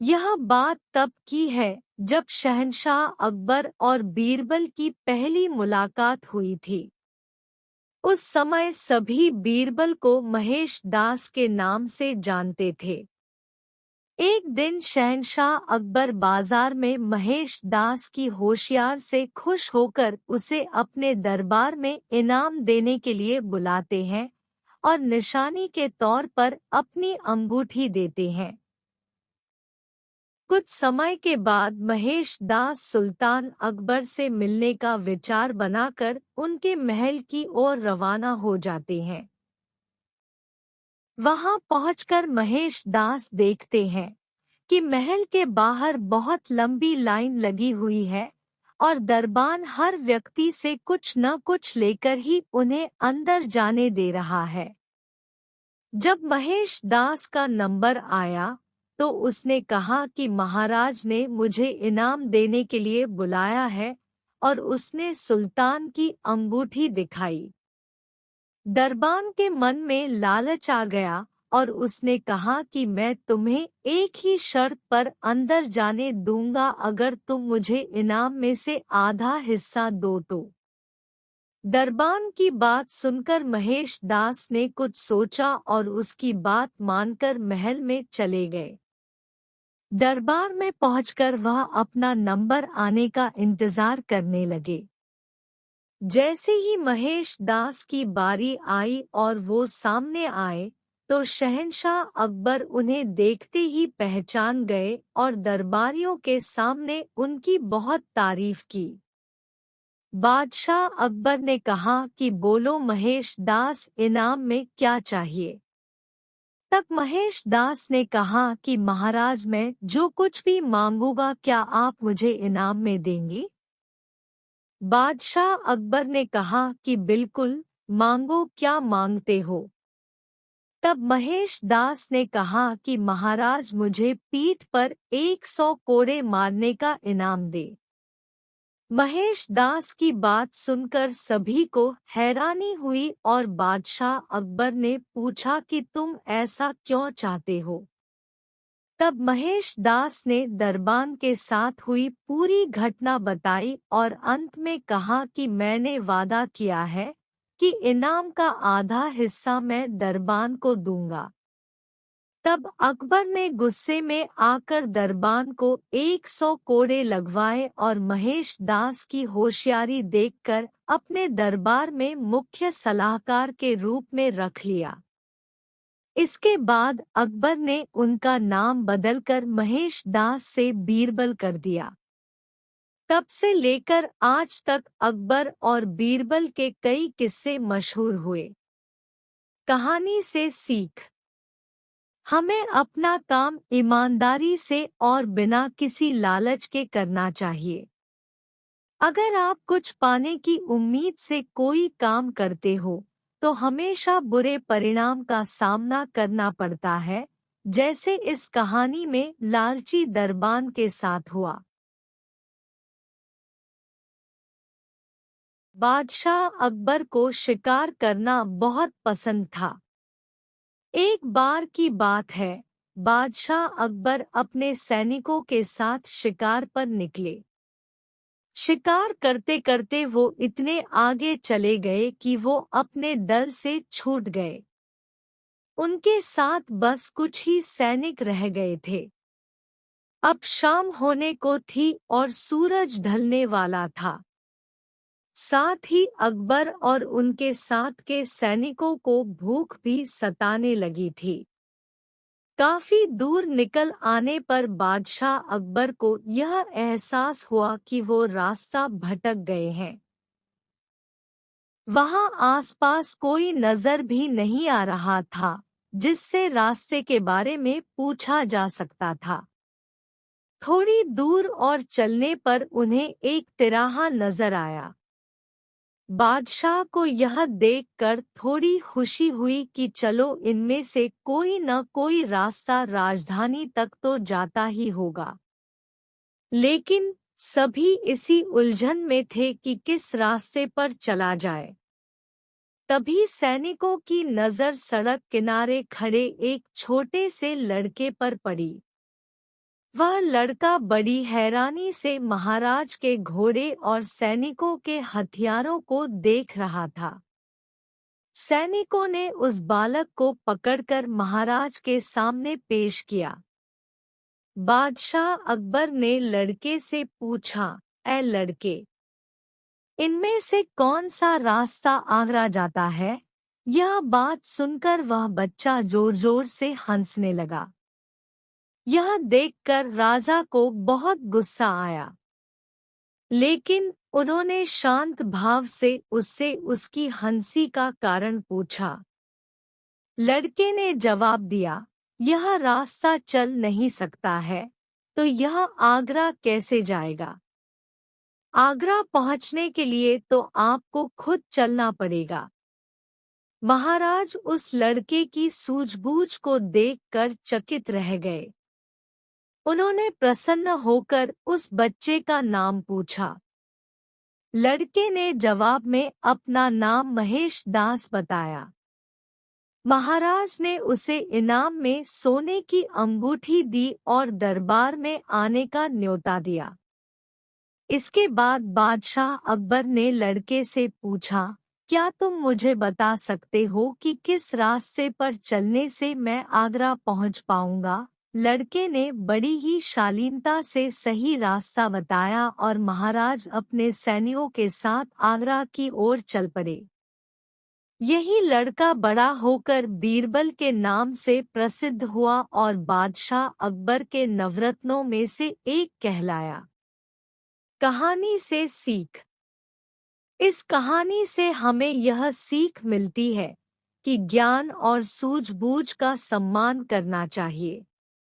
यह बात तब की है जब शहंशाह अकबर और बीरबल की पहली मुलाकात हुई थी। उस समय सभी बीरबल को महेश दास के नाम से जानते थे। एक दिन शहंशाह अकबर बाजार में महेश दास की होशियार से खुश होकर उसे अपने दरबार में इनाम देने के लिए बुलाते हैं और निशानी के तौर पर अपनी अंगूठी देते हैं। कुछ समय के बाद महेश दास सुल्तान अकबर से मिलने का विचार बनाकर उनके महल की ओर रवाना हो जाते हैं। वहां पहुंचकर महेश दास देखते हैं कि महल के बाहर बहुत लंबी लाइन लगी हुई है और दरबान हर व्यक्ति से कुछ न कुछ लेकर ही उन्हें अंदर जाने दे रहा है। जब महेश दास का नंबर आया तो उसने कहा कि महाराज ने मुझे इनाम देने के लिए बुलाया है और उसने सुल्तान की अंगूठी दिखाई। दरबान के मन में लालच आ गया और उसने कहा कि मैं तुम्हें एक ही शर्त पर अंदर जाने दूंगा, अगर तुम मुझे इनाम में से आधा हिस्सा दो तो। दरबान की बात सुनकर महेश दास ने कुछ सोचा और उसकी बात मानकर महल में चले गए। दरबार में पहुंचकर वह अपना नंबर आने का इंतजार करने लगे। जैसे ही महेश दास की बारी आई और वो सामने आए तो शहंशाह अकबर उन्हें देखते ही पहचान गए और दरबारियों के सामने उनकी बहुत तारीफ की। बादशाह अकबर ने कहा कि बोलो महेश दास, इनाम में क्या चाहिए। तब महेश दास ने कहा कि महाराज, मैं जो कुछ भी मांगूंगा क्या आप मुझे इनाम में देंगे। बादशाह अकबर ने कहा कि बिल्कुल, मांगो, क्या मांगते हो। तब महेश दास ने कहा कि महाराज, मुझे पीठ पर 100 कोड़े मारने का इनाम दे। महेश दास की बात सुनकर सभी को हैरानी हुई और बादशाह अकबर ने पूछा कि तुम ऐसा क्यों चाहते हो। तब महेश दास ने दरबान के साथ हुई पूरी घटना बताई और अंत में कहा कि मैंने वादा किया है कि इनाम का आधा हिस्सा मैं दरबान को दूंगा। तब अकबर ने गुस्से में आकर दरबान को 100 कोड़े लगवाए और महेश दास की होशियारी देखकर अपने दरबार में मुख्य सलाहकार के रूप में रख लिया। इसके बाद अकबर ने उनका नाम बदलकर महेश दास से बीरबल कर दिया। तब से लेकर आज तक अकबर और बीरबल के कई किस्से मशहूर हुए। कहानी से सीख: हमें अपना काम ईमानदारी से और बिना किसी लालच के करना चाहिए। अगर आप कुछ पाने की उम्मीद से कोई काम करते हो तो हमेशा बुरे परिणाम का सामना करना पड़ता है, जैसे इस कहानी में लालची दरबान के साथ हुआ। बादशाह अकबर को शिकार करना बहुत पसंद था। एक बार की बात है, बादशाह अकबर अपने सैनिकों के साथ शिकार पर निकले। शिकार करते करते वो इतने आगे चले गए कि वो अपने दल से छूट गए। उनके साथ बस कुछ ही सैनिक रह गए थे। अब शाम होने को थी और सूरज ढलने वाला था। साथ ही अकबर और उनके साथ के सैनिकों को भूख भी सताने लगी थी। काफी दूर निकल आने पर बादशाह अकबर को यह एहसास हुआ कि वो रास्ता भटक गए हैं। वहां आसपास कोई नजर भी नहीं आ रहा था जिससे रास्ते के बारे में पूछा जा सकता था। थोड़ी दूर और चलने पर उन्हें एक तिराहा नजर आया। बादशाह को यह देखकर थोड़ी खुशी हुई कि चलो, इनमें से कोई न कोई रास्ता राजधानी तक तो जाता ही होगा। लेकिन सभी इसी उलझन में थे कि किस रास्ते पर चला जाए। तभी सैनिकों की नजर सड़क किनारे खड़े एक छोटे से लड़के पर पड़ी। वह लड़का बड़ी हैरानी से महाराज के घोड़े और सैनिकों के हथियारों को देख रहा था। सैनिकों ने उस बालक को पकड़कर महाराज के सामने पेश किया। बादशाह अकबर ने लड़के से पूछा, ऐ लड़के, इनमें से कौन सा रास्ता आगरा जाता है? यह बात सुनकर वह बच्चा जोर जोर से हंसने लगा। यह देखकर राजा को बहुत गुस्सा आया, लेकिन उन्होंने शांत भाव से उससे उसकी हंसी का कारण पूछा। लड़के ने जवाब दिया, यह रास्ता चल नहीं सकता है, तो यह आगरा कैसे जाएगा? आगरा पहुंचने के लिए तो आपको खुद चलना पड़ेगा। महाराज उस लड़के की सूझबूझ को देखकर चकित रह गए। उन्होंने प्रसन्न होकर उस बच्चे का नाम पूछा। लड़के ने जवाब में अपना नाम महेश दास बताया। महाराज ने उसे इनाम में सोने की अंगूठी दी और दरबार में आने का न्योता दिया। इसके बाद बादशाह अकबर ने लड़के से पूछा, क्या तुम मुझे बता सकते हो कि किस रास्ते पर चलने से मैं आगरा पहुंच पाऊंगा? लड़के ने बड़ी ही शालीनता से सही रास्ता बताया और महाराज अपने सैनिकों के साथ आगरा की ओर चल पड़े। यही लड़का बड़ा होकर बीरबल के नाम से प्रसिद्ध हुआ और बादशाह अकबर के नवरत्नों में से एक कहलाया। कहानी से सीख। इस कहानी से हमें यह सीख मिलती है कि ज्ञान और सूझबूझ का सम्मान करना चाहिए।